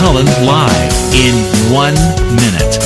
Cullen live in 1 minute.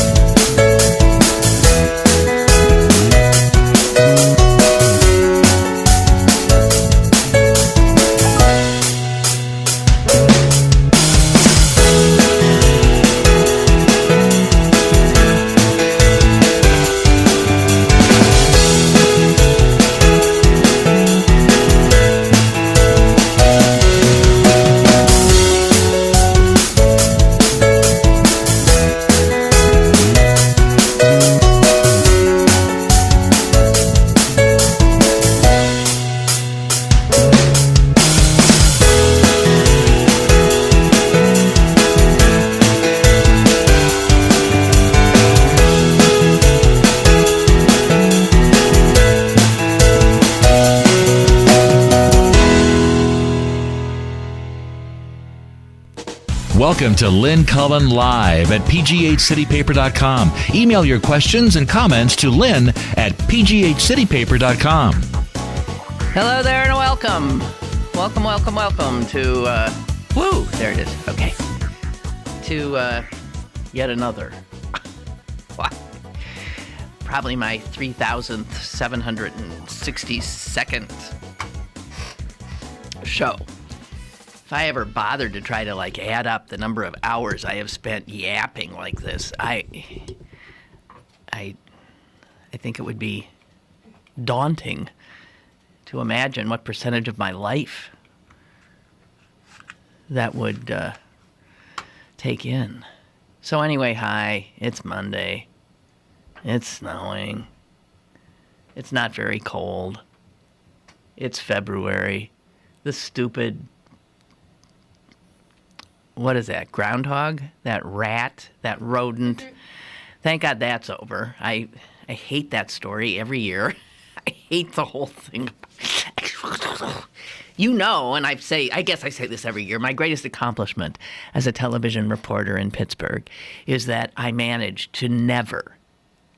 Welcome to Lynn Cullen Live at pghcitypaper.com. Email your questions and comments to Lynn at pghcitypaper.com. Hello there and welcome. Welcome to, there it is. Okay. To yet another. Probably my 3,762nd show. If I ever bothered to try to add up the number of hours I have spent yapping like this, I think it would be daunting to imagine what percentage of my life that would take in. So anyway, hi, it's Monday. It's snowing. It's not very cold. It's February. The stupid... What is that? Groundhog? That rat? That rodent? Thank God that's over. I hate that story every year. I hate the whole thing. You know, and I guess I say this every year, my greatest accomplishment as a television reporter in Pittsburgh is that I managed to never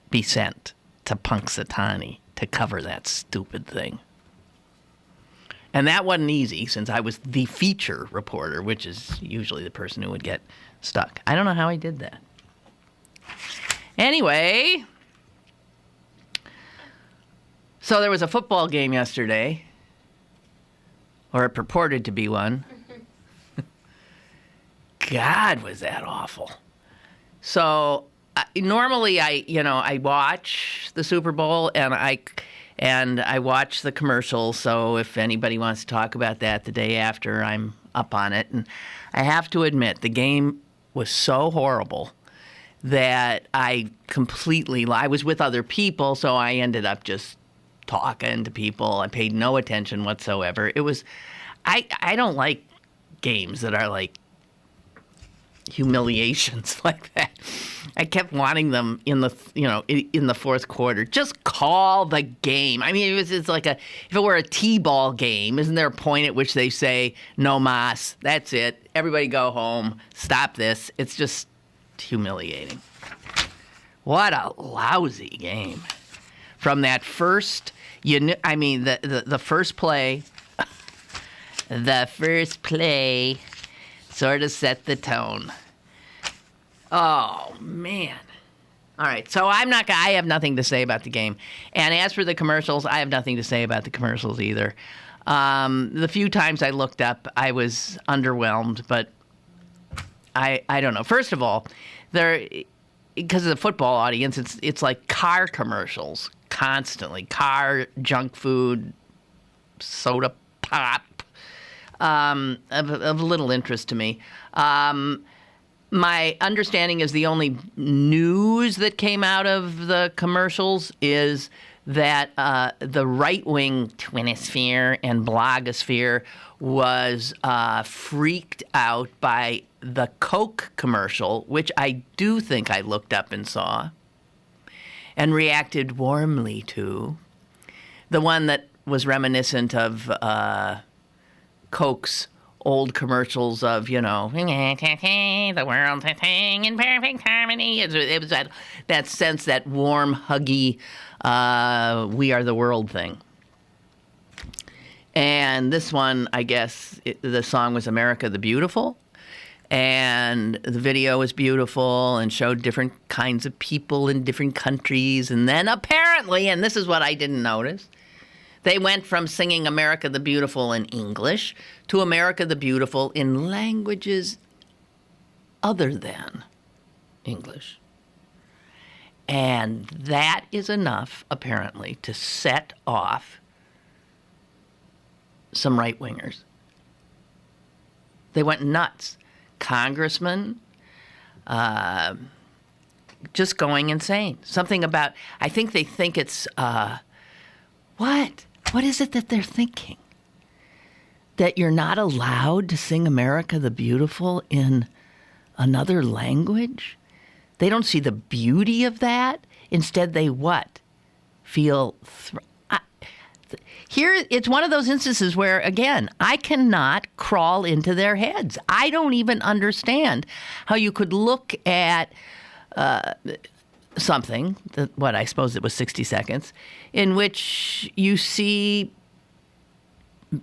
be sent to Punxsutawney to cover that stupid thing. And that wasn't easy since I was the feature reporter, which is usually the person who would get stuck. I don't know how I did that. Anyway, so there was a football game yesterday, or it purported to be one. God, was that awful. So normally I watch the Super Bowl and I watch the commercials, so if anybody wants to talk about that the day after, I'm up on it. And I have to admit, the game was so horrible that I was with other people, so I ended up just talking to people. I paid no attention whatsoever. I don't like games that are like humiliations like that. I kept wanting them in the fourth quarter. Just call the game. I mean, it's like if it were a T-ball game, isn't there a point at which they say, no mas, that's it, everybody go home, stop this. It's just humiliating. What a lousy game. From that first, the first play, sort of set the tone. Oh, man. All right, so I have nothing to say about the game. And as for the commercials, I have nothing to say about the commercials either. The few times I looked up, I was underwhelmed, but I don't know. First of all, because of the football audience, it's like car commercials constantly. Car, junk food, soda pop. Of little interest to me. My understanding is the only news that came out of the commercials is that the right-wing twinosphere and blogosphere was freaked out by the Coke commercial, which I do think I looked up and saw, and reacted warmly to. The one that was reminiscent of Coke's old commercials of, the world's a thing in perfect harmony. It was that sense, that warm, huggy, we are the world thing. And this one, I guess, the song was America the Beautiful. And the video was beautiful and showed different kinds of people in different countries. And then apparently, and this is what I didn't notice, they went from singing America the Beautiful in English to America the Beautiful in languages other than English. And that is enough, apparently, to set off some right-wingers. They went nuts. Congressman, just going insane. Something about, I think they think it's, what? What is it that they're thinking? That you're not allowed to sing America the Beautiful in another language? They don't see the beauty of that. Instead, they what? Feel, here, it's one of those instances where, again, I cannot crawl into their heads. I don't even understand how you could look at something, what I suppose it was 60 seconds, in which you see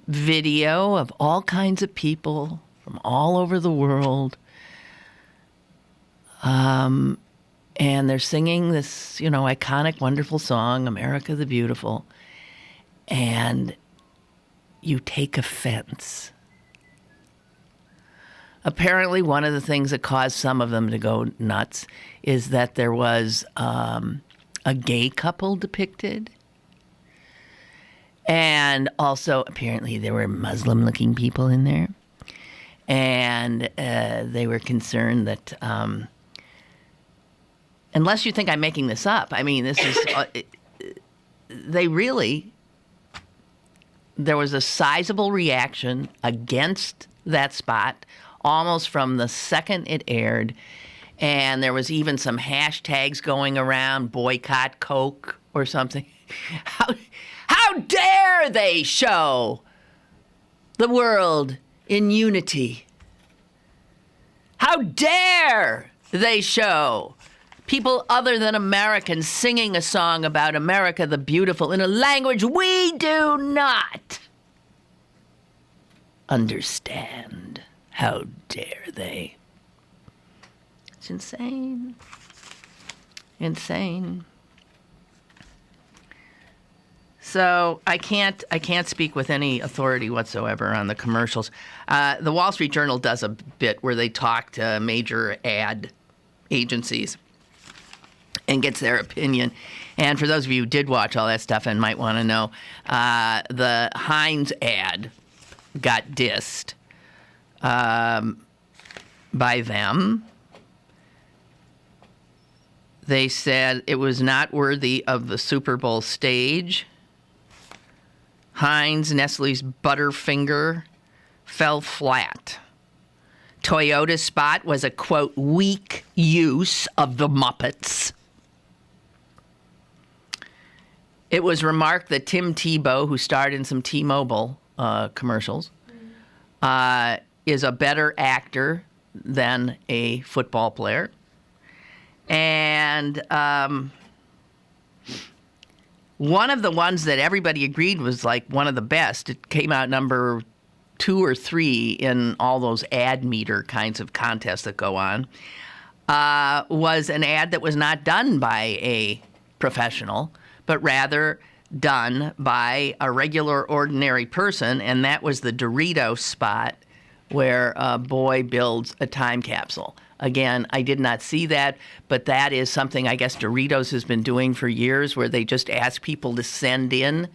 video of all kinds of people from all over the world, and they're singing this, iconic, wonderful song, America the Beautiful. And you take offense. Apparently, one of the things that caused some of them to go nuts is that there was a gay couple depicted. And also, apparently, there were Muslim-looking people in there. And they were concerned that, unless you think I'm making this up, I mean, this is, they really... There was a sizable reaction against that spot almost from the second it aired. And there was even some hashtags going around, boycott Coke or something. How dare they show the world in unity? How dare they show people other than Americans singing a song about America the Beautiful in a language we do not understand. How dare they? It's insane. Insane. So I can't speak with any authority whatsoever on the commercials. The Wall Street Journal does a bit where they talk to major ad agencies and gets their opinion. And for those of you who did watch all that stuff and might want to know, the Heinz ad got dissed by them. They said it was not worthy of the Super Bowl stage. Heinz, Nestle's Butterfinger, fell flat. Toyota's spot was a, quote, weak use of the Muppets. It was remarked that Tim Tebow, who starred in some T-Mobile commercials, is a better actor than a football player. And one of the ones that everybody agreed was like one of the best, it came out number 2 or 3 in all those ad meter kinds of contests that go on, was an ad that was not done by a professional, but rather done by a regular, ordinary person, and that was the Doritos spot where a boy builds a time capsule. Again, I did not see that, but that is something I guess Doritos has been doing for years, where they just ask people to send in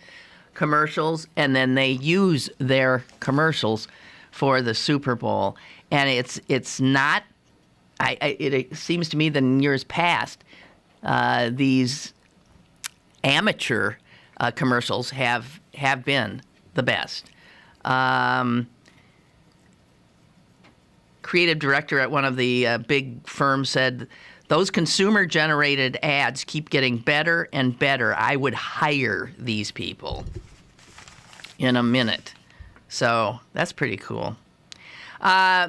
commercials, and then they use their commercials for the Super Bowl. And it's not, it seems to me that in years past, these amateur commercials have been the best. Creative director at one of the big firms said, those consumer-generated ads keep getting better and better. I would hire these people in a minute. So that's pretty cool.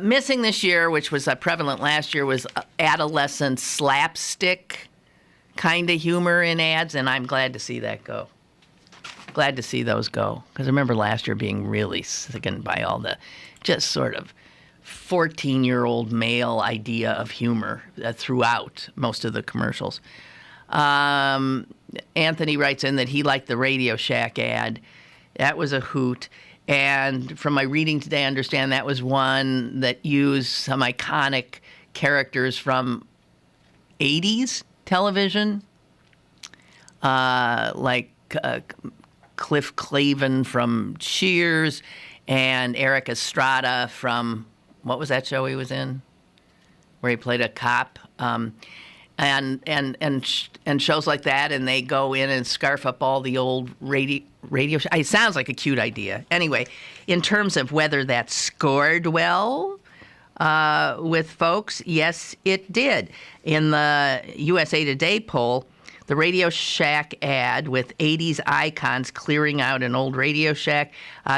Missing this year, which was prevalent last year, was adolescent slapstick kind of humor in ads, and I'm glad to see that go. Glad to see those go, because I remember last year being really sickened by all the just sort of 14-year-old male idea of humor throughout most of the commercials. Anthony writes in that he liked the Radio Shack ad. That was a hoot. And from my reading today, I understand that was one that used some iconic characters from 80s television, like Cliff Clavin from Cheers and Eric Estrada from, what was that show he was in, where he played a cop? And shows like that, and they go in and scarf up all the old radio. It sounds like a cute idea. Anyway, in terms of whether that scored well with folks, yes, it did. In the USA Today poll, the Radio Shack ad with 80s icons clearing out an old Radio Shack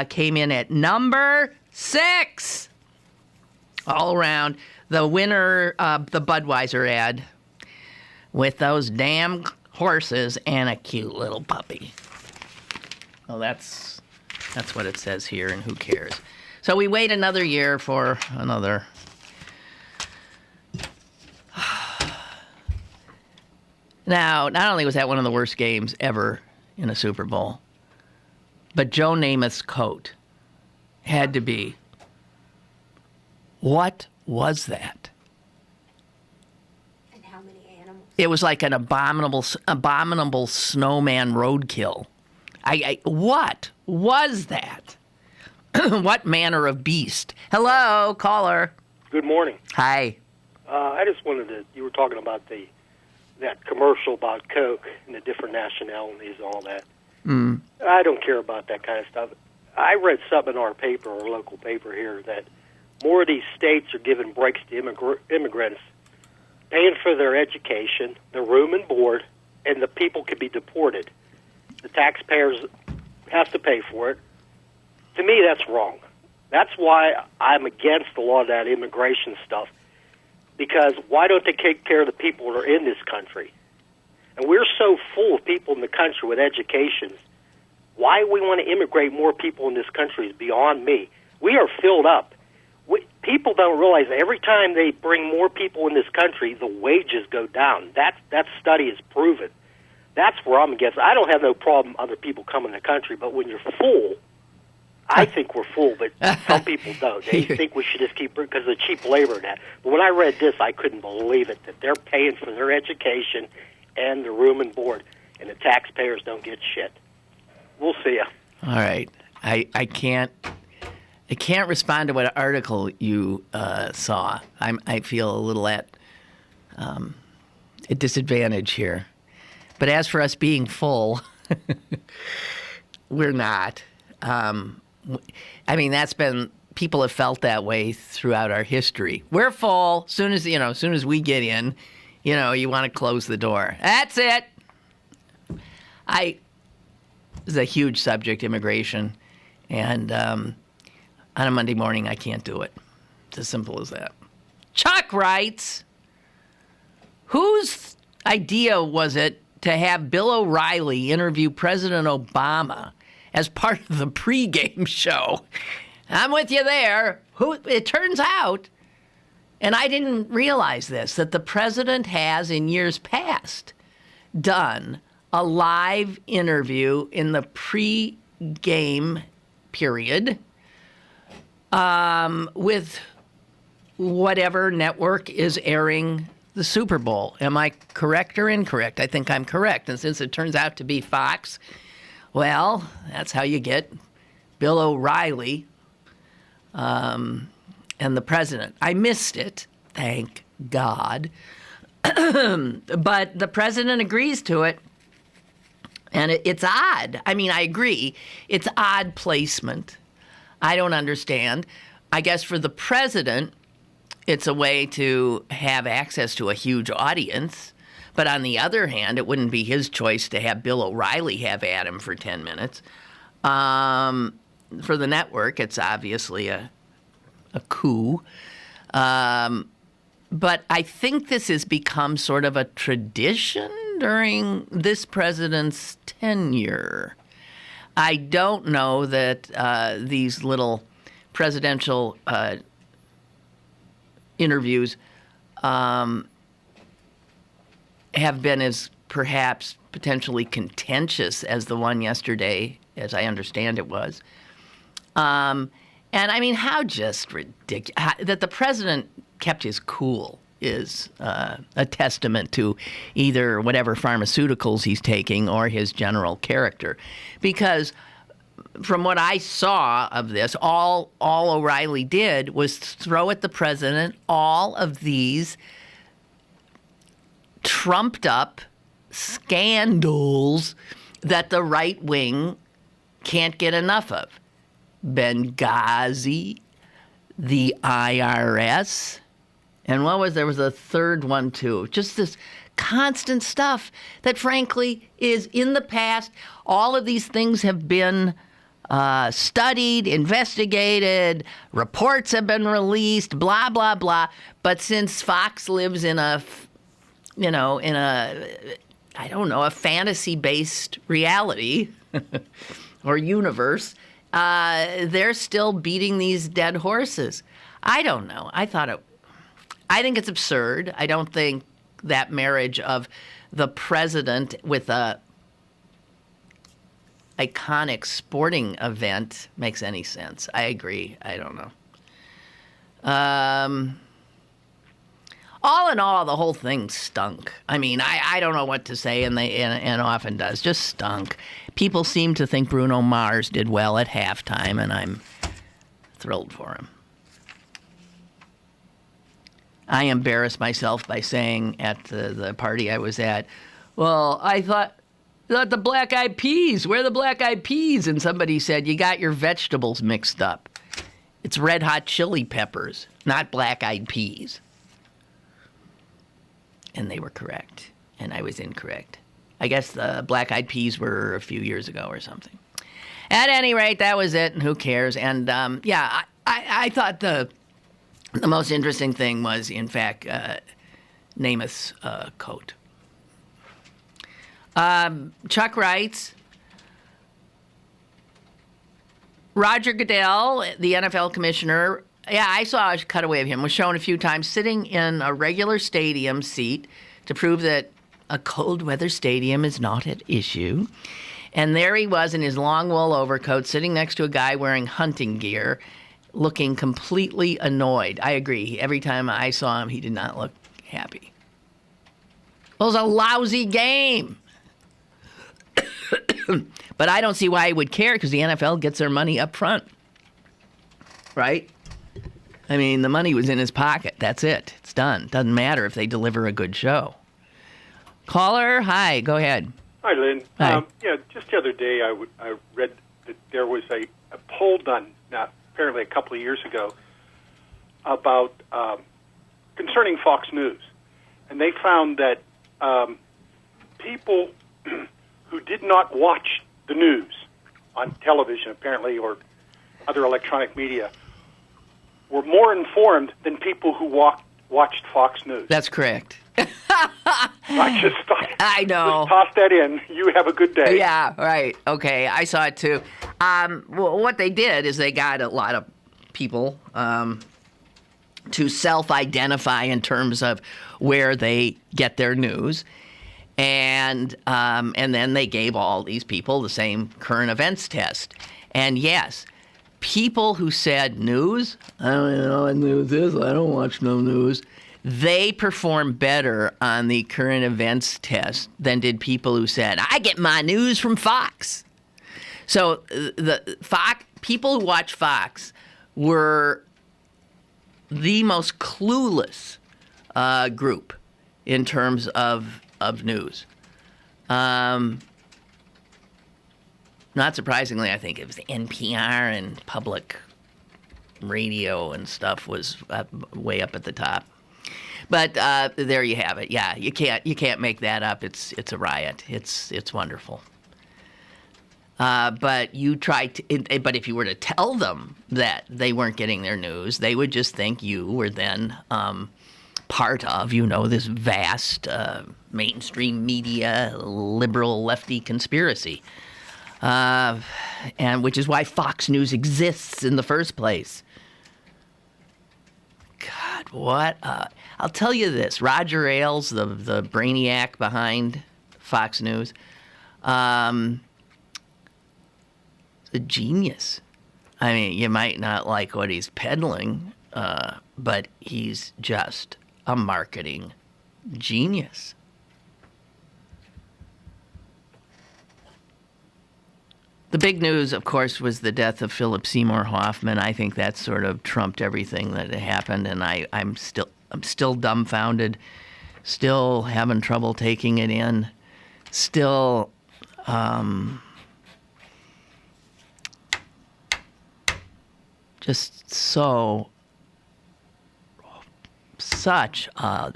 came in at number 6 all around. The winner, the Budweiser ad, with those damn horses and a cute little puppy. Well, that's what it says here, and who cares? So we wait another year for another. Now, not only was that one of the worst games ever in a Super Bowl, but Joe Namath's coat had to be. What was that? It was like an abominable snowman roadkill. What was that? What manner of beast? Hello, caller. Good morning. Hi. I just wanted to, you were talking about that commercial about Coke and the different nationalities and all that. I don't care about that kind of stuff. I read something in our paper, our local paper here, that more of these states are giving breaks to immigrants, paying for their education, their room and board, and the people could be deported. The taxpayers have to pay for it. To me, that's wrong. That's why I'm against a lot of that immigration stuff, because why don't they take care of the people that are in this country? And we're so full of people in the country with educations. Why we want to immigrate more people in this country is beyond me. We are filled up. People don't realize that every time they bring more people in this country, the wages go down. That study is proven. That's where I'm against. I don't have no problem other people coming to the country, but when you're full, I think we're full, but some people don't. They think we should just keep, because of the cheap labor and that. But when I read this, I couldn't believe it, that they're paying for their education and the room and board, and the taxpayers don't get shit. We'll see ya. All right. I can't respond to what article you saw. I feel a little at a disadvantage here. But as for us being full, we're not. I mean, people have felt that way throughout our history. We're full. As soon as we get in, you want to close the door. That's it. This is a huge subject, immigration, and on a Monday morning, I can't do it. It's as simple as that. Chuck writes, whose idea was it to have Bill O'Reilly interview President Obama as part of the pregame show? I'm with you there. It turns out, and I didn't realize this, that the president has in years past done a live interview in the pregame period with whatever network is airing the Super Bowl. Am I correct or incorrect? I think I'm correct. And since it turns out to be Fox, well, that's how you get Bill O'Reilly and the president. I missed it, thank God. But the president agrees to it. And it's odd. I mean, I agree. It's odd placement. I don't understand. I guess for the president, it's a way to have access to a huge audience. But on the other hand, it wouldn't be his choice to have Bill O'Reilly have at him for 10 minutes. For the network, it's obviously a coup. But I think this has become sort of a tradition during this president's tenure. I don't know that these little presidential interviews have been as perhaps potentially contentious as the one yesterday, as I understand it was. And I mean, how just ridiculous that the president kept his cool is a testament to either whatever pharmaceuticals he's taking or his general character. Because from what I saw of this, all O'Reilly did was throw at the president all of these trumped up scandals that the right wing can't get enough of. Benghazi, the IRS, and there was a third one too. Just this constant stuff that frankly is in the past. All of these things have been studied, investigated, reports have been released, blah, blah, blah. But since Fox lives in a fantasy-based reality or universe, they're still beating these dead horses. I don't know. I think it's absurd. I don't think that marriage of the president with a iconic sporting event makes any sense. I agree. I don't know. All in all, the whole thing stunk. I mean, I don't know what to say, and often does. Just stunk. People seem to think Bruno Mars did well at halftime, and I'm thrilled for him. I embarrassed myself by saying at the party I was at, well, I thought the Black Eyed Peas, where are the Black Eyed Peas? And somebody said, you got your vegetables mixed up. It's Red Hot Chili Peppers, not Black Eyed Peas. And they were correct, and I was incorrect. I guess the Black Eyed Peas were a few years ago or something. At any rate, that was it, and who cares? And, I thought the most interesting thing was, in fact, Namath's coat. Chuck writes, Roger Goodell, the NFL commissioner, I saw a cutaway of him, was shown a few times sitting in a regular stadium seat to prove that a cold weather stadium is not at issue. And there he was in his long wool overcoat sitting next to a guy wearing hunting gear, looking completely annoyed. I agree. Every time I saw him, he did not look happy. It was a lousy game. But I don't see why he would care, because the NFL gets their money up front. Right? I mean, the money was in his pocket. That's it. It's done. Doesn't matter if they deliver a good show. Caller, hi. Go ahead. Hi, Lynn. Hi. Just the other day I read that there was a poll done, apparently a couple of years ago, about concerning Fox News. And they found that people who did not watch the news on television, apparently, or other electronic media, were more informed than people who watched Fox News. That's correct. I just thought, I know. Just toss that in. You have a good day. Yeah, right. Okay, I saw it too. Well, what they did is they got a lot of people to self-identify in terms of where they get their news. And then they gave all these people the same current events test. And yes, people who said news, I don't even know what news is, I don't watch no news, they perform better on the current events test than did people who said, I get my news from Fox. So the people who watch Fox were the most clueless group in terms of news. Not surprisingly, I think it was the NPR and public radio and stuff was way up at the top. But there you have it. Yeah, you can't make that up. It's a riot. It's wonderful. But but if you were to tell them that they weren't getting their news, they would just think you were then part of, this vast mainstream media, liberal, lefty conspiracy. And which is why Fox News exists in the first place. God, I'll tell you this. Roger Ailes, the brainiac behind Fox News, a genius. I mean, you might not like what he's peddling, but he's just a marketing genius. The big news, of course, was the death of Philip Seymour Hoffman. I think that sort of trumped everything that had happened, and I'm still dumbfounded, still having trouble taking it in, still just such a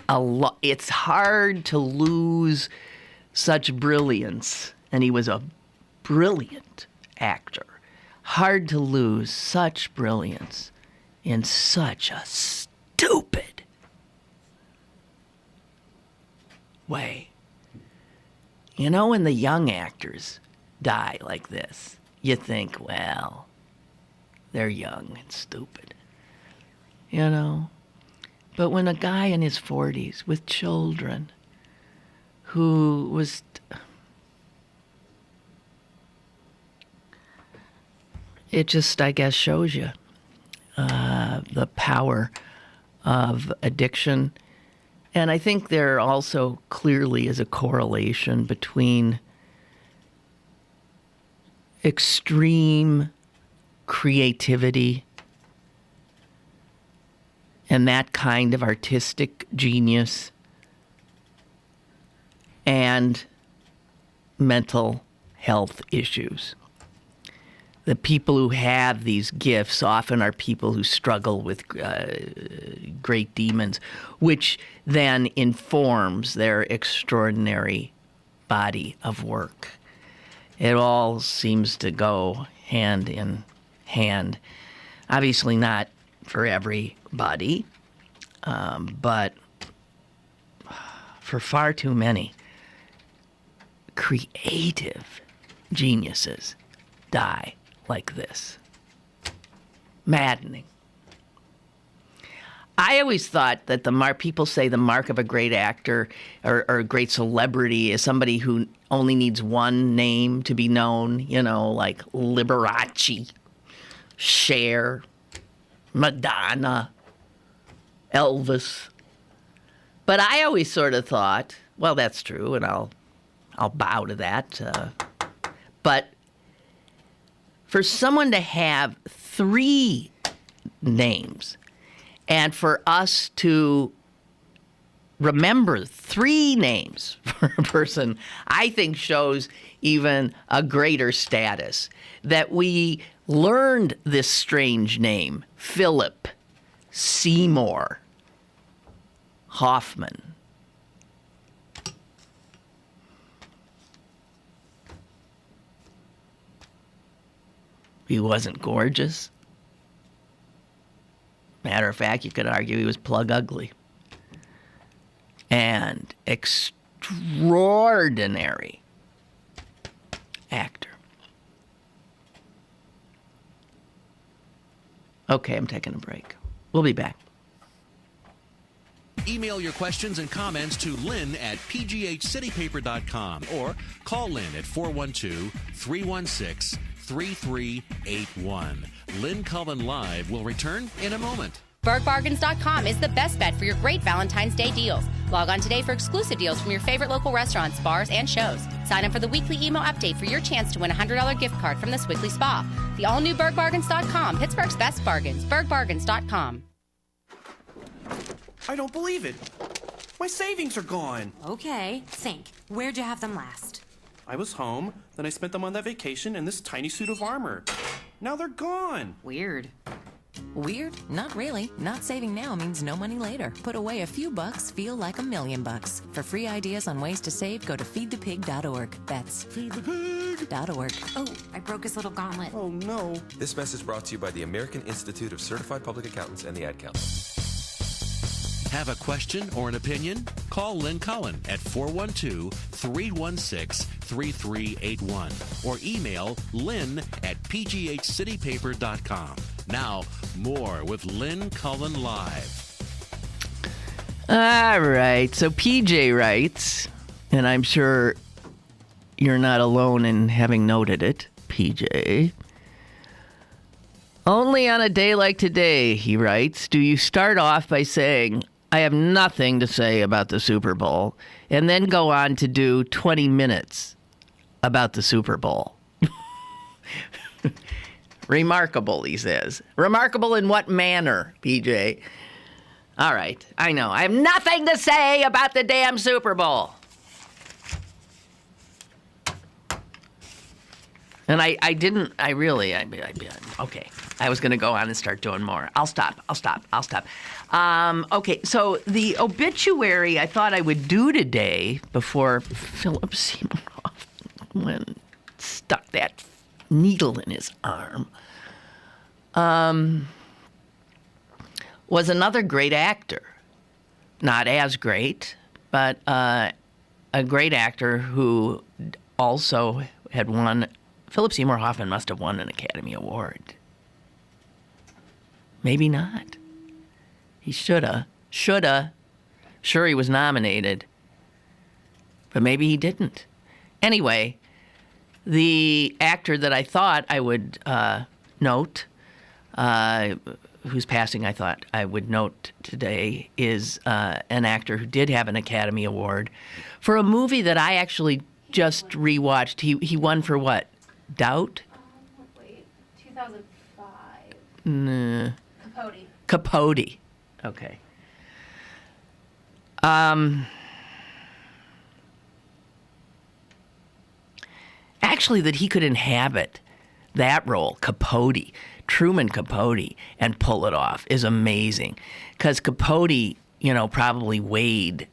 lot. It's hard to lose such brilliance, and he was a brilliant actor. Hard to lose such brilliance in such a stupid way. You know, when the young actors die like this, you think, well, they're young and stupid. You know? But when a guy in his 40s with children who was... It just, I guess, shows you the power of addiction. And I think there also clearly is a correlation between extreme creativity and that kind of artistic genius and mental health issues. The people who have these gifts often are people who struggle with great demons, which then informs their extraordinary body of work. It all seems to go hand in hand. Obviously not for everybody, but for far too many creative geniuses die like this. Maddening. I always thought that people say the mark of a great actor or a great celebrity is somebody who only needs one name to be known, you know, like Liberace, Cher, Madonna, Elvis. But I always sort of thought, well, that's true, and I'll bow to that. But for someone to have 3 names and for us to remember 3 names for a person, I think shows even a greater status. That we learned this strange name, Philip Seymour Hoffman. He wasn't gorgeous. Matter of fact, you could argue he was plug ugly. And extraordinary actor. Okay, I'm taking a break. We'll be back. Email your questions and comments to Lynn at pghcitypaper.com or call Lynn at 412-316-3381. Lynn Cullen Live will return in a moment. BergBargains.com is the best bet for your great Valentine's Day deals. Log on today for exclusive deals from your favorite local restaurants, bars, and shows. Sign up for the weekly email update for your chance to win a $100 gift card from the Swickley Spa. The all-new BergBargains.com, Pittsburgh's best bargains. BergBargains.com. I don't believe it. My savings are gone. Okay, think. Where'd you have them last? I was home, then I spent them on that vacation in this tiny suit of armor. Now they're gone. Weird. Weird? Not really. Not saving now means no money later. Put away a few bucks, feel like $1 million. For free ideas on ways to save, go to feedthepig.org. That's feedthepig.org. Oh, I broke his little gauntlet. Oh no. This message brought to you by the American Institute of Certified Public Accountants and the Ad Council. Have a question or an opinion? Call Lynn Cullen at 412-316-3381 or email lynn@pghcitypaper.com. Now, more with Lynn Cullen Live. All right, so PJ writes, and I'm sure you're not alone in having noted it, PJ. Only on a day like today, he writes, do you start off by saying, I have nothing to say about the Super Bowl, and then go on to do 20 minutes about the Super Bowl. Remarkable, he says. Remarkable in what manner, PJ? All right, I know. I have nothing to say about the damn Super Bowl. And I okay. I was going to go on and start doing more. I'll stop. Okay, so the obituary I thought I would do today before Philip Seymour Hoffman stuck that needle in his arm was another great actor. Not as great, but a great actor who also had won. Philip Seymour Hoffman must have won an Academy Award. Maybe not. He shoulda. Sure, he was nominated. But maybe he didn't. Anyway, the actor that I thought I would note, whose passing I thought I would note today, is an actor who did have an Academy Award for a movie that I actually just rewatched. He won for what? Doubt? Wait, 2005. Nah. Capote. Okay. Actually, that he could inhabit that role, Capote, Truman Capote, and pull it off is amazing. Because Capote, probably weighed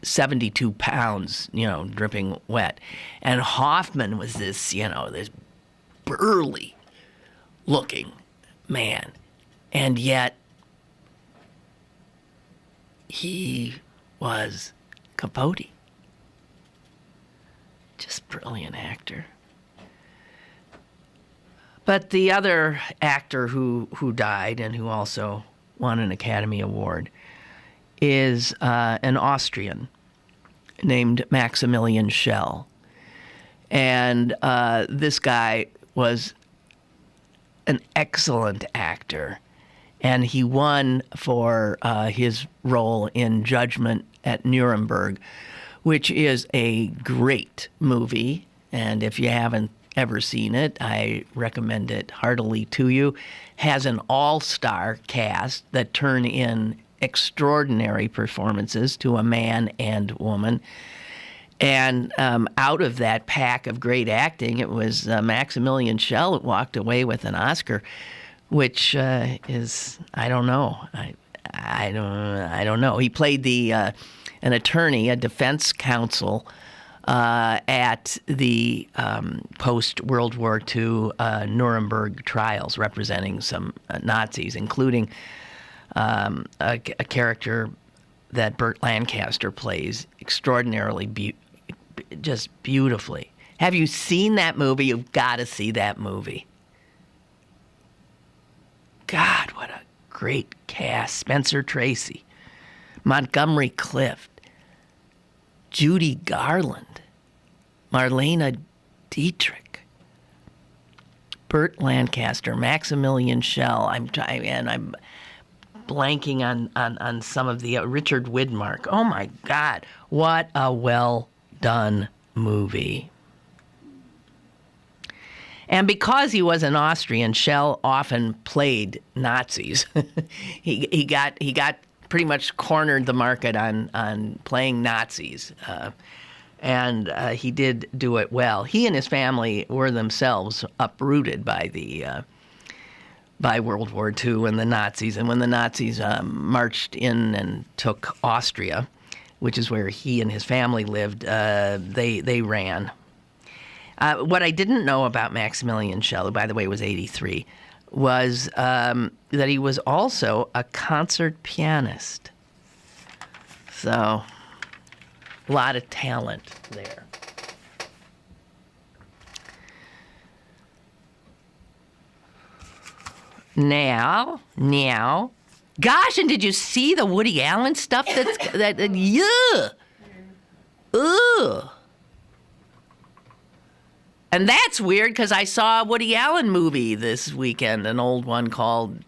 72 pounds, dripping wet. And Hoffman was this, this burly looking man. And yet, he was Capote. Just brilliant actor. But the other actor who died and who also won an Academy Award is an Austrian named Maximilian Schell. And this guy was an excellent actor. And he won for his role in Judgment at Nuremberg, which is a great movie. And if you haven't ever seen it, I recommend it heartily to you. Has an all-star cast that turn in extraordinary performances to a man and woman. And out of that pack of great acting, it was Maximilian Schell that walked away with an Oscar, which is, I don't know. I don't know. He played an attorney, a defense counsel at the post-World War II Nuremberg trials, representing some Nazis, including a character that Burt Lancaster plays extraordinarily, just beautifully. Have you seen that movie? You've got to see that movie. God, what a great cast. Spencer Tracy, Montgomery Clift, Judy Garland, Marlena Dietrich, Burt Lancaster, Maximilian Schell. I'm blanking on some of the Richard Widmark. Oh my God, what a well done movie. And because he was an Austrian, Schell often played Nazis. he got pretty much cornered the market on playing Nazis, and he did do it well. He and his family were themselves uprooted by World War II and the Nazis. And when the Nazis marched in and took Austria, which is where he and his family lived, they ran. What I didn't know about Maximilian Schell, who, by the way, was 83, was that he was also a concert pianist. So, a lot of talent there. Now, gosh, and did you see the Woody Allen stuff? Yeah, ugh. And that's weird because I saw a Woody Allen movie this weekend, an old one called.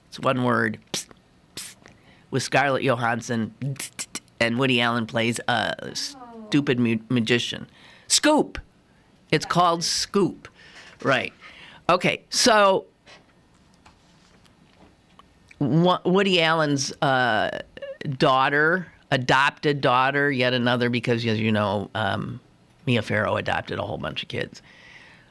It's one word, with Scarlett Johansson, and Woody Allen plays a stupid magician. Scoop. It's called Scoop. Right. Okay, so Woody Allen's adopted daughter, yet another, because, as you know, Mia Farrow adopted a whole bunch of kids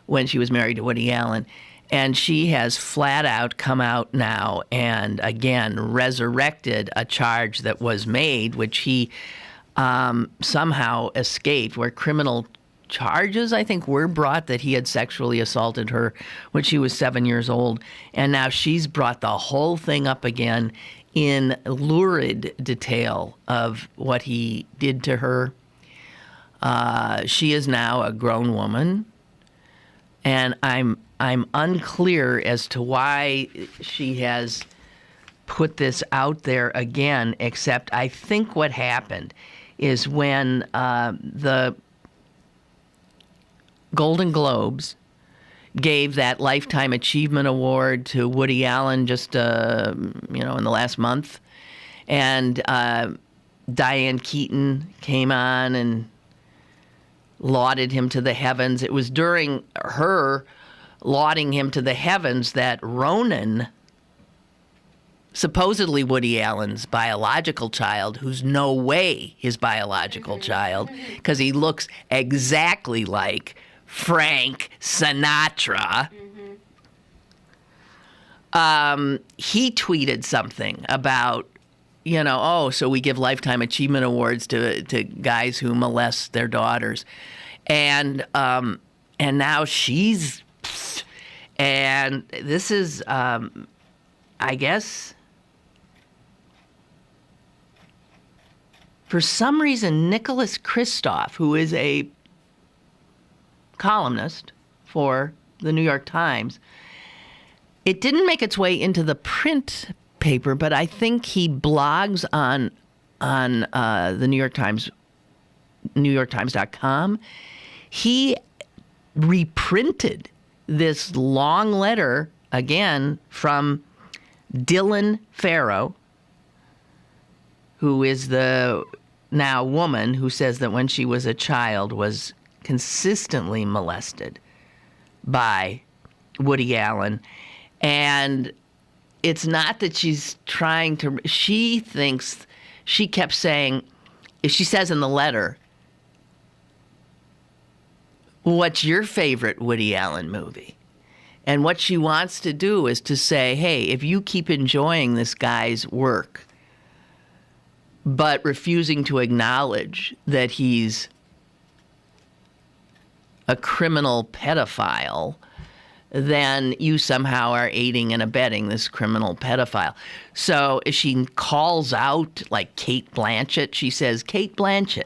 when she was married to Woody Allen. And she has flat out come out now and, again, resurrected a charge that was made, which he somehow escaped, where criminal charges, I think, were brought that he had sexually assaulted her when she was 7 years old. And now she's brought the whole thing up again in lurid detail of what he did to her. She is now a grown woman, and I'm unclear as to why she has put this out there again, except I think what happened is when the Golden Globes gave that Lifetime Achievement Award to Woody Allen just, in the last month. And Diane Keaton came on and lauded him to the heavens. It was during her lauding him to the heavens that Ronan, supposedly Woody Allen's biological child, who's no way his biological child, because he looks exactly like Frank Sinatra. He tweeted something about, so we give Lifetime Achievement Awards to guys who molest their daughters. And now she's, and this is, I guess, for some reason, Nicholas Kristof, who is a columnist for the New York Times, it didn't make its way into the print paper, but I think he blogs on the New York Times, NewYorkTimes.com. He reprinted this long letter again from Dylan Farrow, who is the now woman who says that when she was a child was consistently molested by Woody Allen. And it's not that she's trying to, she thinks, she kept saying, she says in the letter, what's your favorite Woody Allen movie? And what she wants to do is to say, hey, if you keep enjoying this guy's work, but refusing to acknowledge that he's a criminal pedophile, then you somehow are aiding and abetting this criminal pedophile. So she calls out, like Kate Blanchett. She says, Kate Blanchett,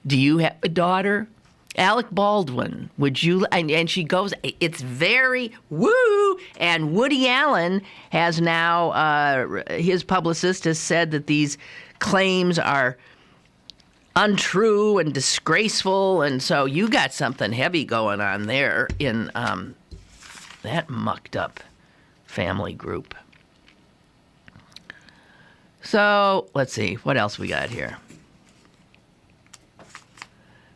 do you have a daughter? Alec Baldwin, would you? And she goes, it's very woo. And Woody Allen has now, his publicist has said that these claims are untrue and disgraceful. And so you got something heavy going on there in that mucked up family group. So let's see, what else we got here?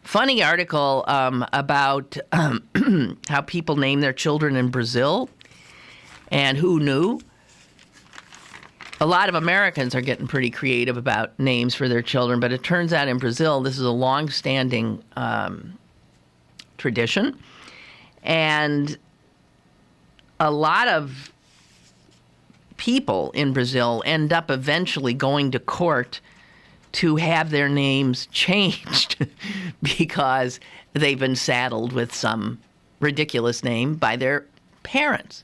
Funny article about how people name their children in Brazil. And who knew? A lot of Americans are getting pretty creative about names for their children, but it turns out in Brazil, this is a long-standing tradition. And a lot of people in Brazil end up eventually going to court to have their names changed because they've been saddled with some ridiculous name by their parents.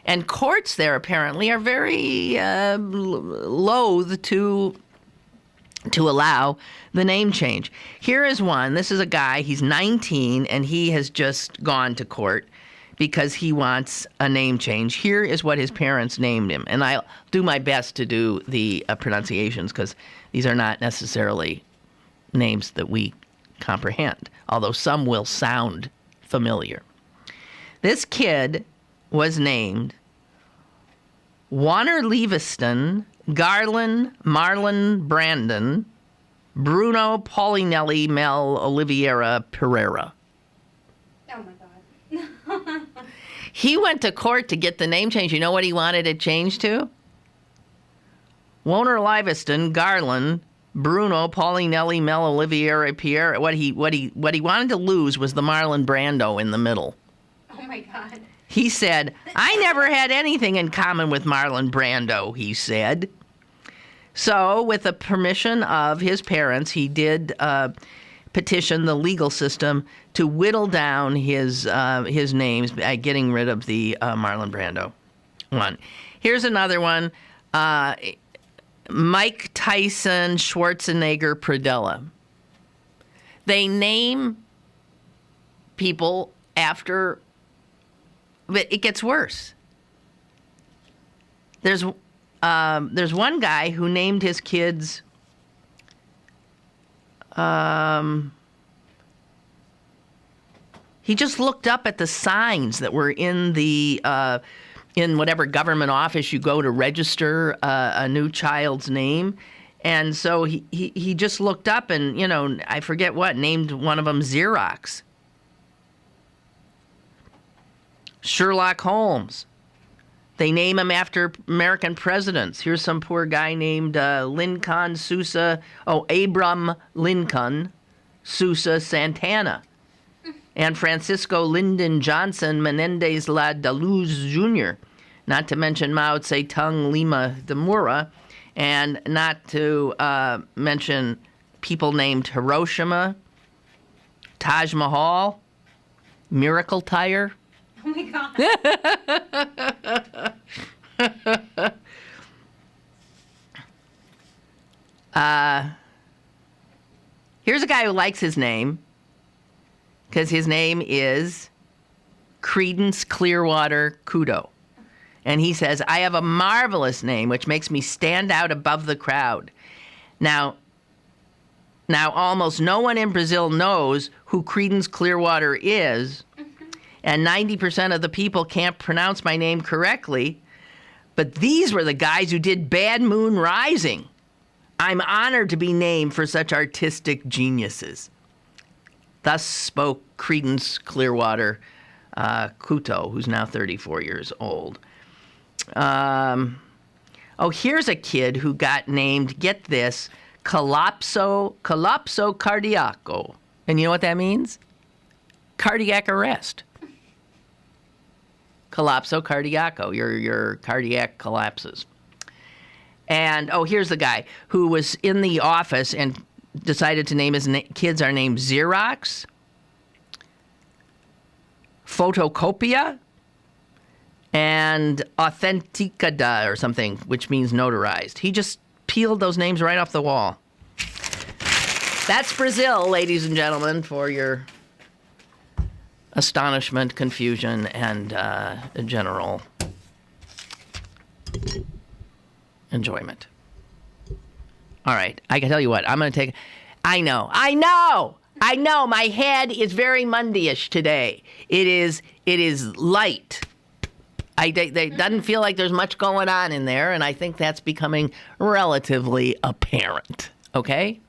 And courts there apparently are very loath to allow the name change. Here is one. This is a guy, he's 19, and he has just gone to court because he wants a name change. Here is what his parents named him. And I'll do my best to do the pronunciations because these are not necessarily names that we comprehend, although some will sound familiar. This kid was named Warner Leviston Garland Marlon Brandon Bruno Paulinelli Mel Oliveira Pereira. Oh my God. He went to court to get the name change. You know what he wanted it changed to? Warner Leviston Garland Bruno Paulinelli Mel Oliveira Pierre. What he wanted to lose was the Marlon Brando in the middle. Oh my God. He said, I never had anything in common with Marlon Brando, he said. So, with the permission of his parents, he did petition the legal system to whittle down his names by getting rid of the Marlon Brando one. Here's another one. Mike Tyson Schwarzenegger Pradella. They name people after... But it gets worse. There's one guy who named his kids he just looked up at the signs that were in the in whatever government office you go to register a new child's name. And so he just looked up and, I forget what, named one of them Xerox. Sherlock Holmes. They name him after American presidents. Here's some poor guy named Lincoln Sousa. Abram Lincoln Sousa Santana. And Francisco Lyndon Johnson Menendez La Daluz Jr. Not to mention Mao Zedong Lima de Moura. And not to mention people named Hiroshima, Taj Mahal, Miracle Tire. Oh my God. Here's a guy who likes his name because his name is Creedence Clearwater Kudo. And he says, I have a marvelous name which makes me stand out above the crowd. Now almost no one in Brazil knows who Creedence Clearwater is. And 90% of the people can't pronounce my name correctly. But these were the guys who did Bad Moon Rising. I'm honored to be named for such artistic geniuses. Thus spoke Creedence Clearwater Kudo, who's now 34 years old. Here's a kid who got named, get this, Collapso Cardiaco. And you know what that means? Cardiac arrest. Collapso cardiaco, your cardiac collapses. And, here's the guy who was in the office and decided to name his kids are named Xerox, Photocopia, and Authenticada or something, which means notarized. He just peeled those names right off the wall. That's Brazil, ladies and gentlemen, for your astonishment, confusion, and general enjoyment. All right, I can tell you what, I'm going to take... I know, my head is very Monday-ish today. It is light. It doesn't feel like there's much going on in there, and I think that's becoming relatively apparent, okay?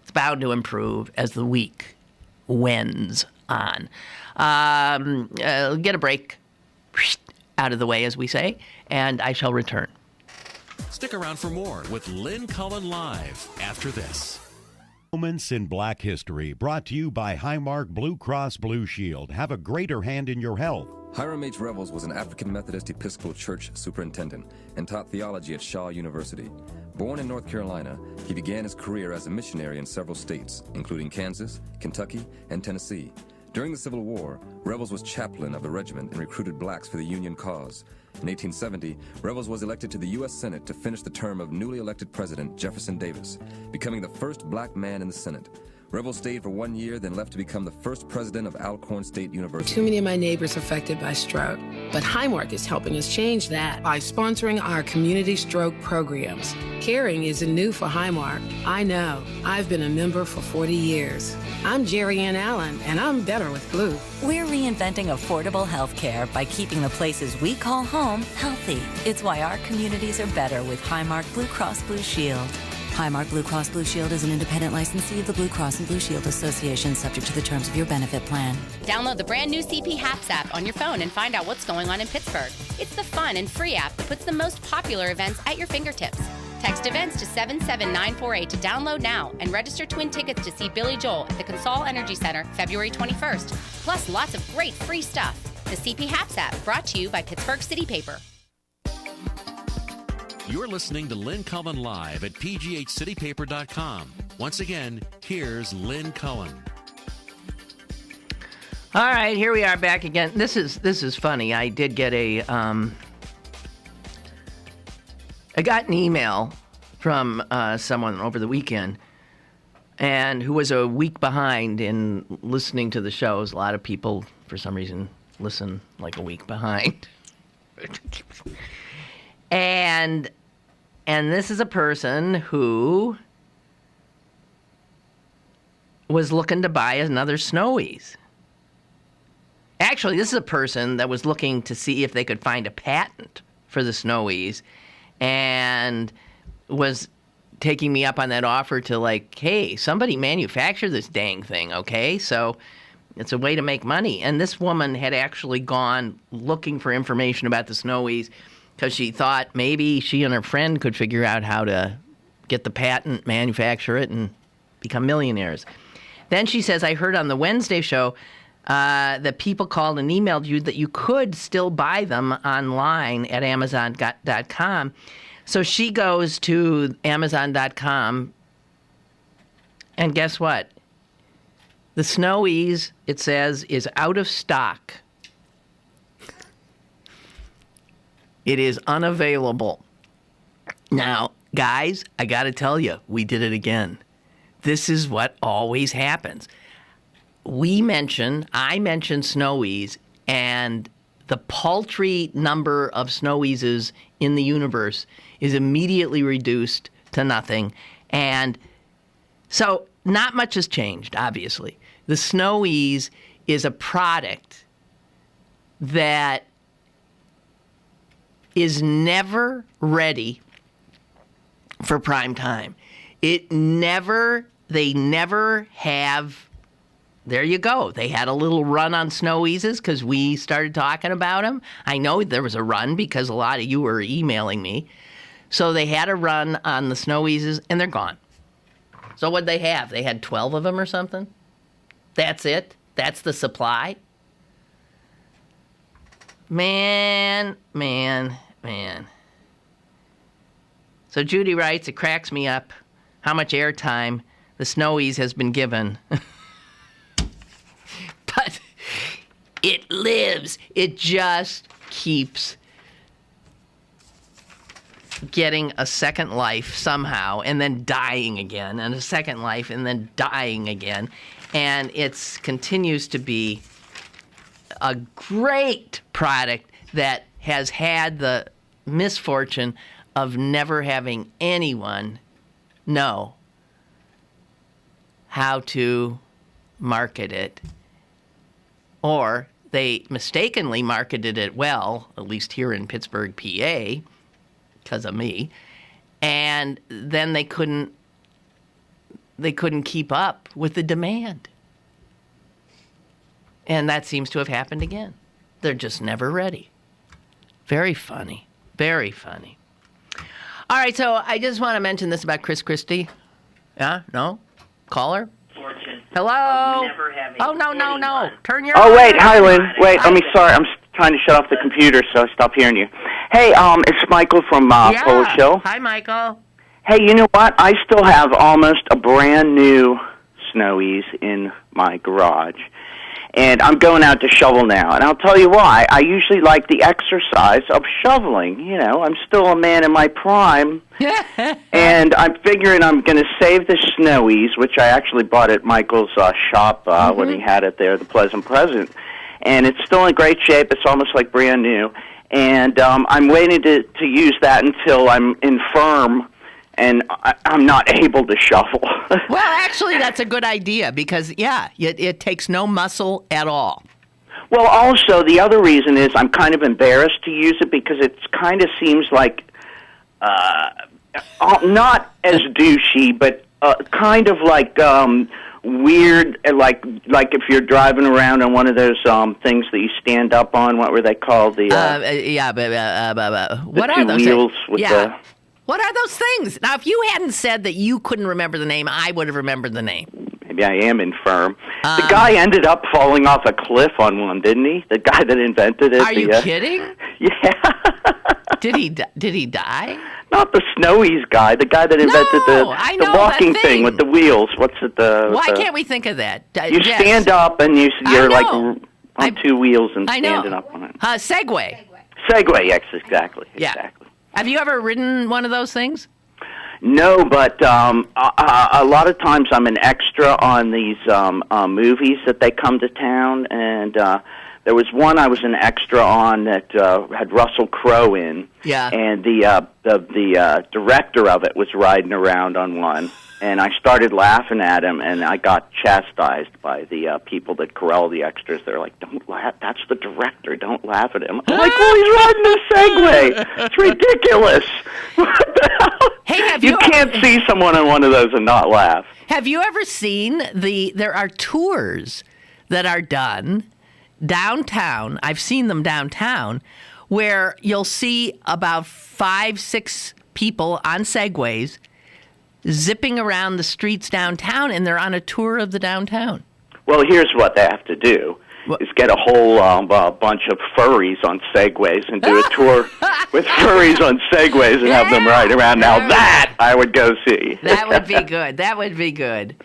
It's bound to improve as the week wends on. Get a break out of the way, as we say, and I shall return. Stick around for more with Lynn Cullen Live after this. Moments in Black History, brought to you by Highmark Blue Cross Blue Shield. Have a greater hand in your health. Hiram H. Revels was an African Methodist Episcopal Church superintendent and taught theology at Shaw University. Born in North Carolina, he began his career as a missionary in several states, including Kansas, Kentucky, and Tennessee. During the Civil War, Revels was chaplain of a regiment and recruited blacks for the Union cause. In 1870, Revels was elected to the U.S. Senate to finish the term of newly elected President Jefferson Davis, becoming the first black man in the Senate. Revels stayed for 1 year, then left to become the first president of Alcorn State University. Too many of my neighbors affected by stroke, but Highmark is helping us change that by sponsoring our community stroke programs. Caring isn't new for Highmark. I know. I've been a member for 40 years. I'm Jerry Ann Allen, and I'm better with Blue. We're reinventing affordable health care by keeping the places we call home healthy. It's why our communities are better with Highmark Blue Cross Blue Shield. Highmark Blue Cross Blue Shield is an independent licensee of the Blue Cross and Blue Shield Association, subject to the terms of your benefit plan. Download the brand new CP Haps app on your phone and find out what's going on in Pittsburgh. It's the fun and free app that puts the most popular events at your fingertips. Text events to 77948 to download now and register to win tickets to see Billy Joel at the Consol Energy Center February 21st. Plus lots of great free stuff. The CP Haps app, brought to you by Pittsburgh City Paper. You're listening to Lynn Cullen Live at pghcitypaper.com. Once again, here's Lynn Cullen. All right, here we are back again. This is funny. I did get I got an email from someone over the weekend, and who was a week behind in listening to the shows. A lot of people, for some reason, listen like a week behind. And this is a person who was looking to buy another Snowies. Actually, this is a person that was looking to see if they could find a patent for the Snowies, and was taking me up on that offer to, like, hey, somebody manufacture this dang thing, okay? So it's a way to make money. And this woman had actually gone looking for information about the Snowies, because she thought maybe she and her friend could figure out how to get the patent, manufacture it, and become millionaires. Then she says, I heard on the Wednesday show that people called and emailed you that you could still buy them online at Amazon.com. So she goes to Amazon.com, and guess what? The Snowies, it says, is out of stock. It is unavailable. Now, guys, I got to tell you, we did it again. This is what always happens. I mention Snowies, and the paltry number of Snowieses in the universe is immediately reduced to nothing. And so not much has changed, obviously. The Snowies is a product that is never ready for prime time. They never have. There you go. They had a little run on Snowies because we started talking about them. I know there was a run because a lot of you were emailing me. So they had a run on the Snowies, and they're gone. So what'd they have? They had 12 of them or something? That's it? That's the supply? Man. So Judy writes, it cracks me up how much airtime the Snowies has been given. But it lives. It just keeps getting a second life somehow, and then dying again, and a second life, and then dying again. And it continues to be a great product that has had the misfortune of never having anyone know how to market it. Or they mistakenly marketed it well, at least here in Pittsburgh, PA, because of me, and then they couldn't keep up with the demand. And that seems to have happened again. They're just never ready. Very funny. Very funny. All right, so I just want to mention this about Chris Christie. Yeah? No? Caller? Hello? Oh, no. Turn your... Oh, wait. Hi, Lynn. Wait, sorry. I'm trying to shut off the computer, so I stopped hearing you. Hey, it's Michael from Polish Show. Hi, Michael. Hey, you know what? I still have almost a brand new Snowies in my garage. And I'm going out to shovel now. And I'll tell you why. I usually like the exercise of shoveling. You know, I'm still a man in my prime. And I'm figuring I'm going to save the Snowies, which I actually bought at Michael's shop when he had it there, the Pleasant Present. And it's still in great shape. It's almost like brand new. And I'm waiting to use that until I'm infirm and I'm not able to shovel. Well, actually, that's a good idea because, it takes no muscle at all. Well, also, the other reason is I'm kind of embarrassed to use it because it kind of seems like not as douchey, but kind of like weird, like if you're driving around on one of those things that you stand up on. What were they called? What are those wheels things? with the... What are those things? Now, if you hadn't said that you couldn't remember the name, I would have remembered the name. Maybe I am infirm. The guy ended up falling off a cliff on one, didn't he? The guy that invented it. Are you kidding? Yeah. Did he die? Not the Snowies guy. The guy that invented the walking thing with the wheels. What's it? Why can't we think of that? You stand up and you're like on two wheels and standing up on it. Segway. Segway. Yes, exactly. Yeah. Exactly. Have you ever ridden one of those things? No, but a lot of times I'm an extra on these movies that they come to town, and there was one I was an extra on that had Russell Crowe in, and the director of it was riding around on one, and I started laughing at him, and I got chastised by the people that corral the extras. They're like, "Don't laugh! That's the director. Don't laugh at him." I'm like, "Well, he's riding a Segway. It's ridiculous." What the hell? Hey, you can't see someone on one of those and not laugh. Have you ever seen there are tours that are done downtown? I've seen them downtown where you'll see about 5-6 people on Segways zipping around the streets downtown, and they're on a tour of the downtown. Well, here's what they have to do. Is get a whole bunch of furries on Segways and do a tour with furries on Segways and have them ride around. Now that I would go see. That would be good. That would be good.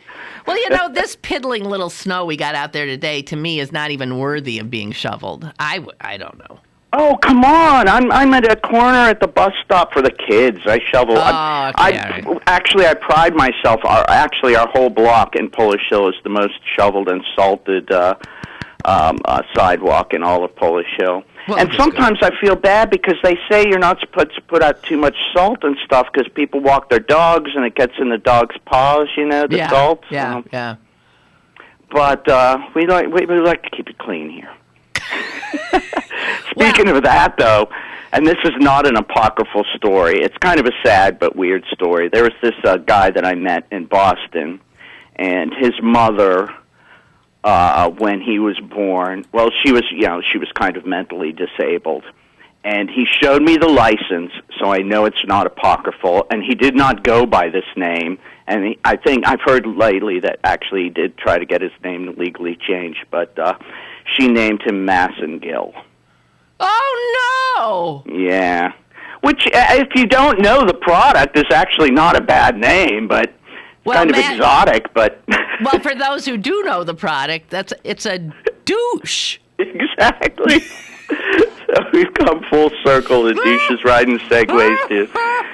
Well, you know, this piddling little snow we got out there today, to me, is not even worthy of being shoveled. I don't know. Oh, come on. I'm at a corner at the bus stop for the kids. I shovel. Actually, I pride myself. Our whole block in Polish Hill is the most shoveled and salted sidewalk in all of Polish Hill. Well, and sometimes I feel bad because they say you're not supposed to put out too much salt and stuff because people walk their dogs and it gets in the dog's paws, you know, the salt. Yeah. But we like to keep it clean here. Speaking of that, though, and this is not an apocryphal story. It's kind of a sad but weird story. There was this guy that I met in Boston, and his mother, when he was born, well, she was kind of mentally disabled. And he showed me the license, so I know it's not apocryphal, and he did not go by this name. And I think I've heard lately that actually he did try to get his name legally changed, but she named him Massengill. Oh, no! Yeah. Which, if you don't know the product, is actually not a bad name, but kind of exotic. But well, for those who do know the product, it's a douche. Exactly. So we've come full circle. The douches riding Segways to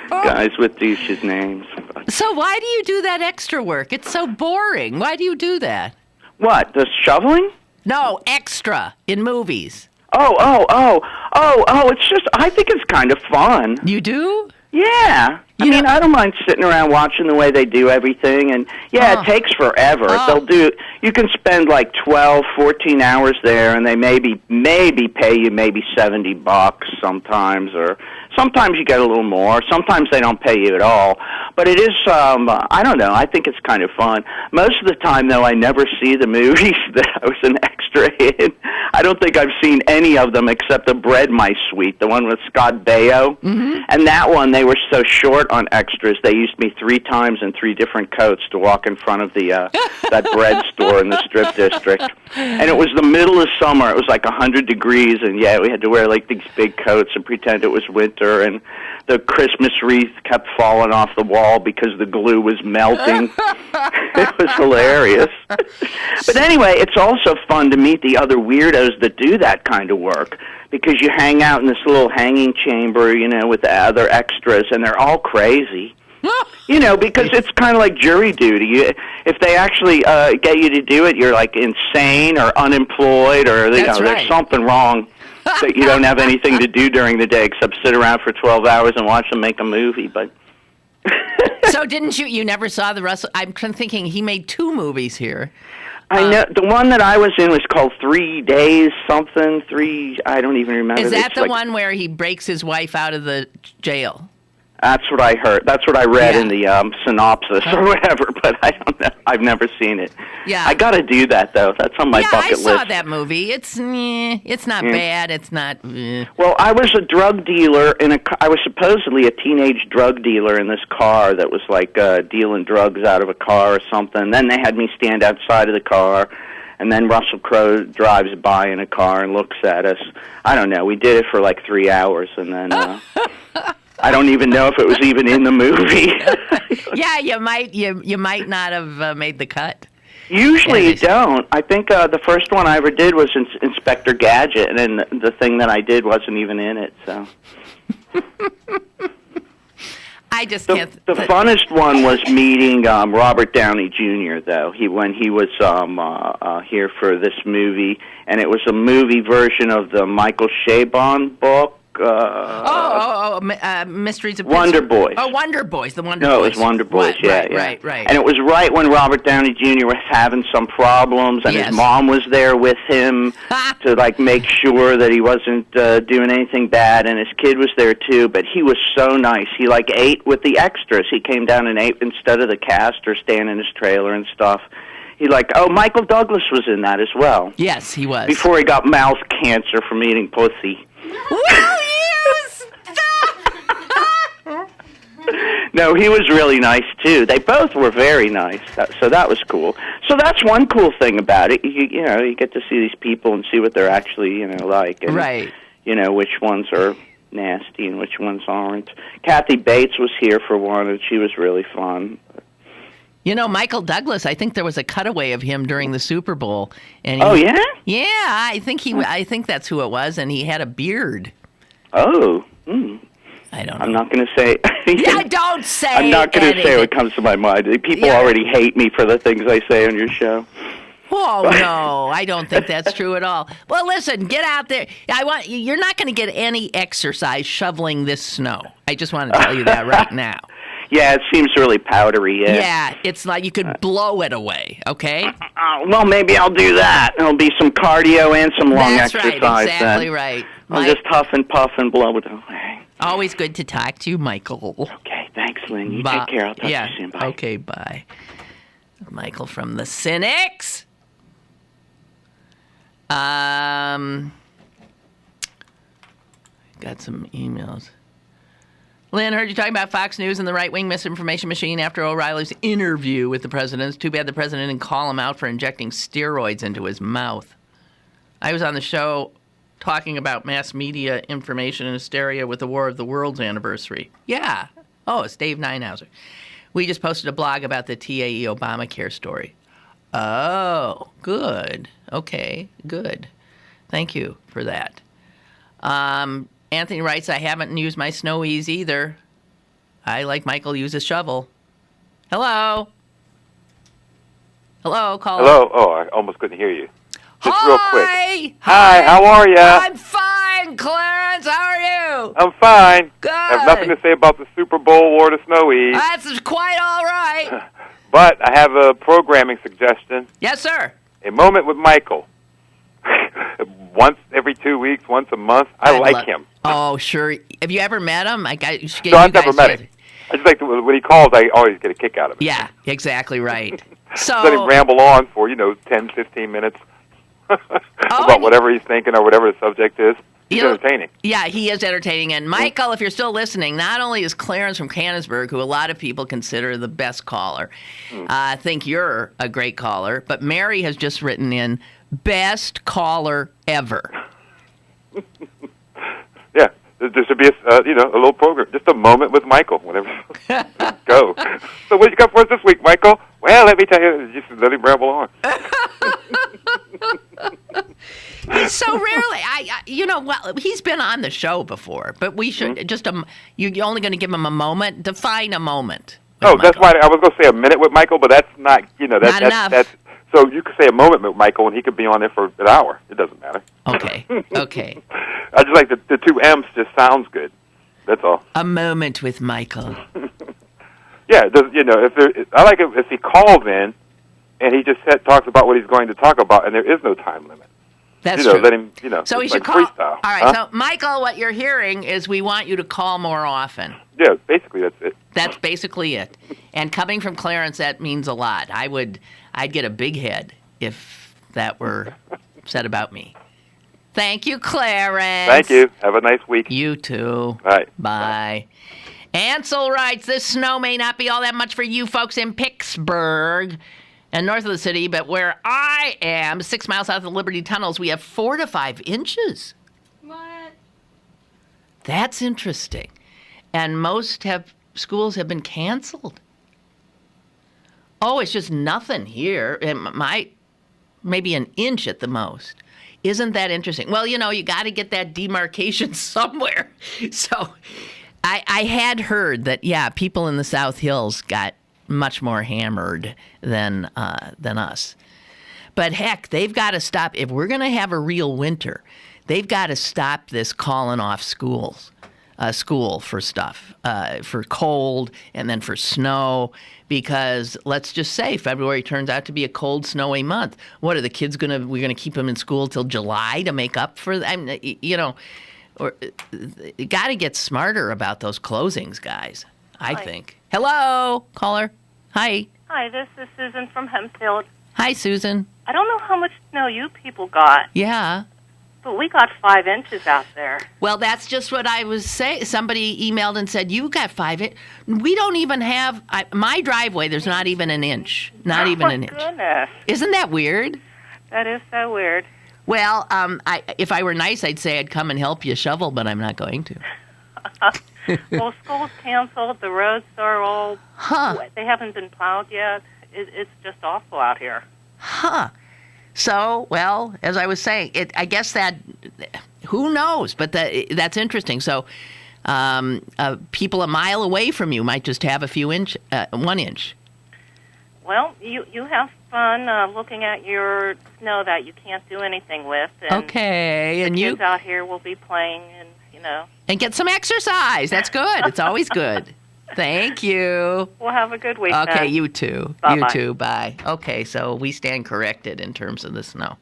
guys with douches names. So why do you do that extra work? It's so boring. Why do you do that? What, the shoveling? No, extra in movies. Oh, it's just, I think it's kind of fun. You do? Yeah. I mean, I don't mind sitting around watching the way they do everything, and it takes forever. You can spend like 12, 14 hours there, and they maybe pay you maybe $70 sometimes, or sometimes you get a little more. Sometimes they don't pay you at all. But it is, I don't know, I think it's kind of fun. Most of the time, though, I never see the movies that I was an extra in. I don't think I've seen any of them except the Bread Mice Suite, the one with Scott Baio. Mm-hmm. And that one, they were so short on extras, they used me 3 times in 3 different coats to walk in front of the that bread store in the Strip District. And it was the middle of summer. It was like 100 degrees, and yeah, we had to wear like these big coats and pretend it was winter, and the Christmas wreath kept falling off the wall because the glue was melting. It was hilarious. But anyway, it's also fun to meet the other weirdos that do that kind of work, because you hang out in this little hanging chamber, you know, with the other extras, and they're all crazy. You know, because it's kind of like jury duty. If they actually get you to do it, you're like insane or unemployed, or there's something wrong that you don't have anything to do during the day except sit around for 12 hours and watch them make a movie. But So didn't you never saw the Russell? I'm thinking he made 2 movies here. I know the one that I was in was called 3 Days something. I don't even remember. Is that the one where he breaks his wife out of the jail? That's what I heard. That's what I read in the synopsis or whatever, but I don't know. I've never seen it. Yeah. I got to do that, though. That's on my bucket list. I saw that movie. It's not bad. It's not... Well, I was a drug dealer I was supposedly a teenage drug dealer in this car that was like dealing drugs out of a car or something. Then they had me stand outside of the car, and then Russell Crowe drives by in a car and looks at us. I don't know. We did it for like 3 hours, and then... I don't even know if it was even in the movie. Yeah, you might not have made the cut. Usually you don't. I think the first one I ever did was Inspector Gadget, and then the thing that I did wasn't even in it. So I just can't. The funnest one was meeting Robert Downey Jr. though. When he was here for this movie, and it was a movie version of the Michael Chabon book. Mysteries of Wonder Boys. Oh, Wonder Boys, the Wonder Boys. No, it was Wonder Boys, Right. And it was right when Robert Downey Jr. was having some problems, and his mom was there with him to like make sure that he wasn't doing anything bad, and his kid was there too, but he was so nice. He like ate with the extras. He came down and ate instead of the cast or staying in his trailer and stuff. He Michael Douglas was in that as well. Yes, he was. Before he got mouth cancer from eating pussy. No, he was really nice too. They both were very nice, so that was cool. So that's one cool thing about it. You know, you get to see these people and see what they're actually like, and right. You know which ones are nasty and which ones aren't. Kathy Bates was here for one, and she was really fun. You know, Michael Douglas, I think there was a cutaway of him during the Super Bowl. And yeah? Yeah, I think that's who it was, and he had a beard. Oh. I don't know. I'm not going to say... Yeah, don't say I'm not going to say what comes to my mind. People already hate me for the things I say on your show. Oh, no, I don't think that's true at all. Well, listen, get out there. You're not going to get any exercise shoveling this snow. I just want to tell you that right now. Yeah, it seems really powdery, Yeah, it's like you could blow it away, okay? Well, maybe I'll do that. It'll be some cardio and some long exercise. That's exactly then. right. I'll just huff and puff and blow it away. Always good to talk to you, Michael. Okay, thanks, Lynn. You take care. I'll talk to you soon. Bye. Okay, bye. Michael from the Cynics. Got some emails. Lynn, heard you talking about Fox News and the right-wing misinformation machine after O'Reilly's interview with the president. It's too bad the president didn't call him out for injecting steroids into his mouth. I was on the show talking about mass media information and hysteria with the War of the Worlds anniversary. Yeah. Oh, it's Dave Ninehauser. We just posted a blog about the TAE Obamacare story. Oh, good. Okay, good. Thank you for that. Anthony writes, I haven't used my Snowies either. I, like Michael, use a shovel. Hello? Hello, caller. Hello? Oh, I almost couldn't hear you. Just Hi. real quick. Hi. How are you? I'm fine, Clarence. How are you? I'm fine. Good. I have nothing to say about the Super Bowl or the Snowies. That's quite all right. But I have a programming suggestion. Yes, sir. A Moment with Michael. Once every 2 weeks, once a month. I like him. Oh, sure. Have you ever met him? No, I've never met him. I just like when he calls, I always get a kick out of it. Yeah, exactly right. So let him ramble on for, 10, 15 minutes. about whatever he's thinking or whatever the subject is. He's entertaining. Yeah, he is entertaining. And Michael, if you're still listening, not only is Clarence from Canonsburg, who a lot of people consider the best caller, think you're a great caller, but Mary has just written in, best caller ever. Yeah, there should be a little program, just a moment with Michael, whenever go. So what you got for us this week, Michael? Well, let me tell you, just let him ramble on. He's so rarely. He's been on the show before, but we should you're only going to give him a moment. Define a moment. Oh, that's why I was going to say a minute with Michael, but that's not. Not enough. That's so you could say a moment with Michael, and he could be on there for an hour. It doesn't matter. Okay. Okay. I just like the two M's. Just sounds good. That's all. A moment with Michael. Yeah, I like it if he calls in, and he just talks about what he's going to talk about, and there is no time limit. That's true. Let him, So he should like call. Freestyle. All right, So Michael, what you're hearing is we want you to call more often. Yeah, basically that's it. That's basically it. And coming from Clarence, that means a lot. I'd get a big head if that were said about me. Thank you, Clarence. Thank you. Have a nice week. You too. All right. Bye. Ansel writes, this snow may not be all that much for you folks in Pittsburgh and north of the city, but where I am, 6 miles south of the Liberty Tunnels, we have 4 to 5 inches. What? That's interesting. And most schools have been canceled. Oh, it's just nothing here. Maybe an inch at the most. Isn't that interesting? Well, you got to get that demarcation somewhere. So I had heard that, people in the South Hills got much more hammered than us. But heck, they've got to stop. If we're going to have a real winter, they've got to stop this calling off school for stuff, for cold and then for snow, because let's just say February turns out to be a cold, snowy month. What are the kids we're going to keep them in school till July to make up for, or you got to get smarter about those closings, guys, I think. Hello, caller. Hi. Hi, this is Susan from Hempfield. Hi, Susan. I don't know how much snow you people got. Yeah. But we got 5 inches out there. Well, that's just what I was saying. Somebody emailed and said, you got 5 inches. We don't even have, my driveway, there's not even an inch. Not even an inch. Oh, my goodness. Isn't that weird? That is so weird. Well, if I were nice, I'd say I'd come and help you shovel, but I'm not going to. Well, school's canceled. The roads are all wet. They haven't been plowed yet. It's just awful out here. So, well, as I was saying, I guess that, who knows? But that's interesting. So, people a mile away from you might just have 1 inch. Well, you have fun looking at your snow that you can't do anything with. And okay, the and kids out here will be playing, and and get some exercise. That's good. It's always good. Thank you. Well, have a good week. Okay, then. you too. Bye-bye. You too. Bye. Okay, so we stand corrected in terms of the snow.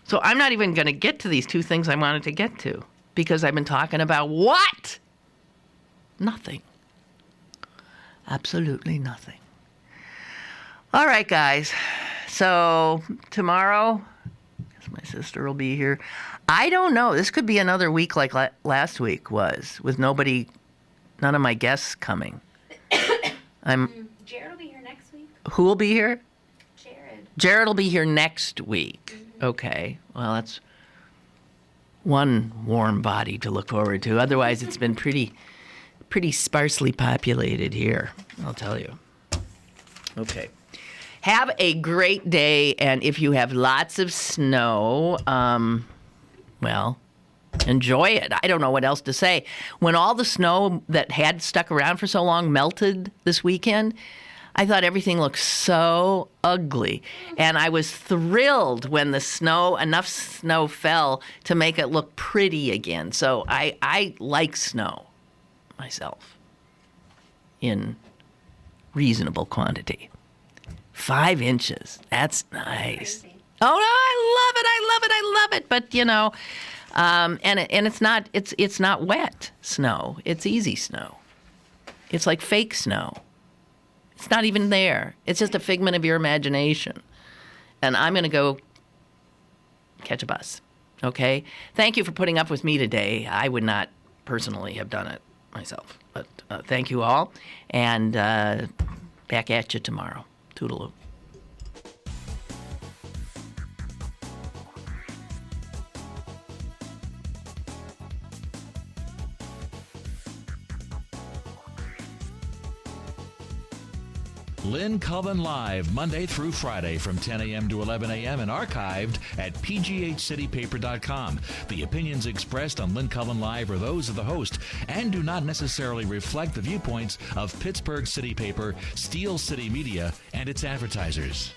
So I'm not even going to get to these 2 things I wanted to get to because I've been talking about what? Nothing. Absolutely nothing. All right, guys. So tomorrow, I guess my sister will be here. I don't know. This could be another week like last week was, with none of my guests coming. Jared will be here next week. Who will be here? Jared. Jared will be here next week. Okay. Well, that's one warm body to look forward to. Otherwise, it's been pretty sparsely populated here, I'll tell you. Okay. Have a great day, and if you have lots of snow, well, enjoy it. I don't know what else to say. When all the snow that had stuck around for so long melted this weekend, I thought everything looked so ugly. And I was thrilled when enough snow fell to make it look pretty again. So I like snow myself in reasonable quantity. 5 inches. That's nice. Crazy. Oh no, I love it. But and it's not wet snow. It's easy snow. It's like fake snow. It's not even there. It's just a figment of your imagination. and I'm going to go catch a bus. Okay? Thank you for putting up with me today. I would not personally have done it myself. But thank you all, and back at you tomorrow. Toodaloo. Lynn Cullen Live, Monday through Friday from 10 a.m. to 11 a.m. and archived at pghcitypaper.com. The opinions expressed on Lynn Cullen Live are those of the host and do not necessarily reflect the viewpoints of Pittsburgh City Paper, Steel City Media, and its advertisers.